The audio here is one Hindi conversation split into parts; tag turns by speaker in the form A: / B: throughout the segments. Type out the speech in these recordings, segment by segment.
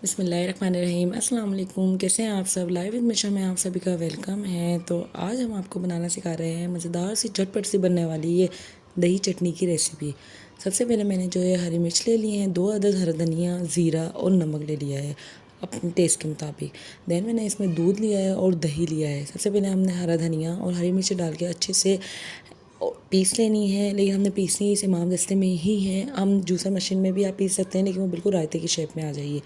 A: बिस्मिल्लाहिर्रहमानिर्रहीम अस्सलाम वालेकुम। कैसे हैं आप सब। लाइव विद मिशा में आप सभी का वेलकम है। तो आज हम आपको बनाना सिखा रहे हैं मज़ेदार सी झटपट सी बनने वाली ये दही चटनी की रेसिपी। सबसे पहले मैंने जो है हरी मिर्च ले लिए हैं, 2 अदद हरा धनिया, ज़ीरा और नमक ले लिया है अपने टेस्ट के मुताबिक। देन मैंने इसमें दूध लिया है और दही लिया है। सबसे पहले हमने हरा धनिया और हरी मिर्च डाल के अच्छे से पीस लेनी है, लेकिन हमने पीसनी इस इमाम दस्ते में ही है। हम जूसर मशीन में भी आप पीस सकते हैं, लेकिन वो बिल्कुल रायते की शेप में आ जाइए।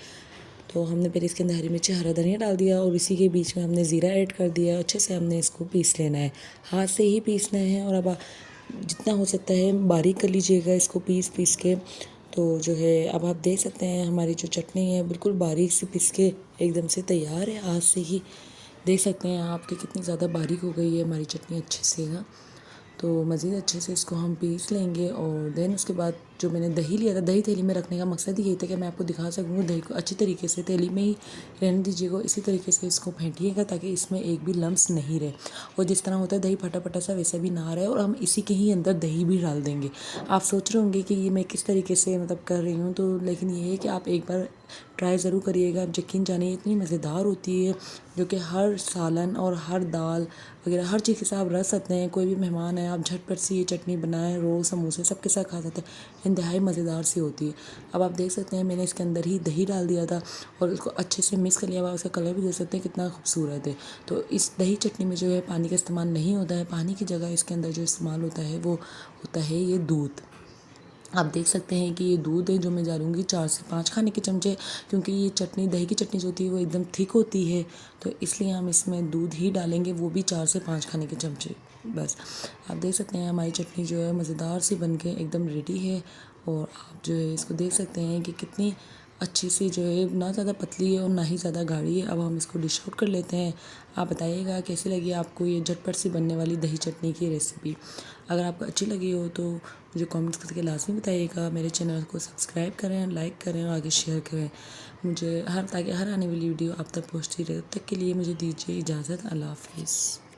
A: तो हमने पहले इसके अंदर हरी मिर्ची हरा धनिया डाल दिया और इसी के बीच में हमने ज़ीरा ऐड कर दिया। अच्छे से हमने इसको पीस लेना है, हाथ से ही पीसना है। और अब जितना हो सकता है बारीक कर लीजिएगा इसको पीस के। तो जो है अब आप देख सकते हैं हमारी जो चटनी है बिल्कुल बारीक से पीस के एकदम से तैयार है। हाथ से ही देख सकते हैं आप कि कितनी ज़्यादा बारीक हो गई है हमारी चटनी अच्छे से ना। तो मज़ीद अच्छे से इसको हम पीस लेंगे। और देन उसके बाद जो मैंने दही लिया था, दही थैली में रखने का मकसद ही यही था कि मैं आपको दिखा सकूँ। दही को अच्छी तरीके से थैली में ही रहने दीजिएगा, इसी तरीके से इसको फेंटिएगा ताकि इसमें एक भी लम्स नहीं रहे। और जिस तरह होता है दही फटा फटा सा वैसा भी ना रहे। और हम इसी के ही अंदर दही भी डाल देंगे। आप सोच रहे होंगे कि ये मैं किस तरीके से मतलब कर रही हूँ, तो लेकिन ये है कि आप एक बार ट्राई ज़रूर करिएगा। आप यकीन जानिए इतनी मज़ेदार होती है, जो कि हर सालन और हर दाल वगैरह हर चीज़ के साथ आप रख सकते हैं। कोई भी मेहमान है, आप झटपट सी ये चटनी बनाएं, रोल समोसे सबके साथ खा सकते हैं। इंतहाई मज़ेदार सी होती है। अब आप देख सकते हैं मैंने इसके अंदर ही दही डाल दिया था और इसको अच्छे से मिक्स कर लिया। अब उसका कलर भी देख सकते हैं कितना खूबसूरत है। तो इस दही चटनी में जो है पानी का इस्तेमाल नहीं होता है। पानी की जगह इसके अंदर जो इस्तेमाल होता है वो होता है ये दूध। आप देख सकते हैं कि ये दूध है जो मैं डालूँगी 4 से 5 खाने के चमचे, क्योंकि ये चटनी दही की चटनी जो होती है वो एकदम थिक होती है। तो इसलिए हम इसमें दूध ही डालेंगे, वो भी 4 से 5 खाने के चमचे बस। आप देख सकते हैं हमारी चटनी जो है मज़ेदार सी बन के एकदम रेडी है। और आप जो है इसको देख सकते हैं कि कितनी अच्छी सी जो है ना ज़्यादा पतली है और ना ही ज़्यादा गाढ़ी है। अब हम इसको डिश आउट कर लेते हैं। आप बताइएगा कैसी लगी आपको ये झटपट सी बनने वाली दही चटनी की रेसिपी। अगर आपको अच्छी लगी हो तो मुझे कमेंट्स करके लाजमी बताइएगा। मेरे चैनल को सब्सक्राइब करें, लाइक करें और आगे शेयर करें मुझे ताकि हर आने वाली वीडियो आप तक पहुँचती रहे। तब तक के लिए मुझे दीजिए इजाज़त। अल्लाह हाफिज़।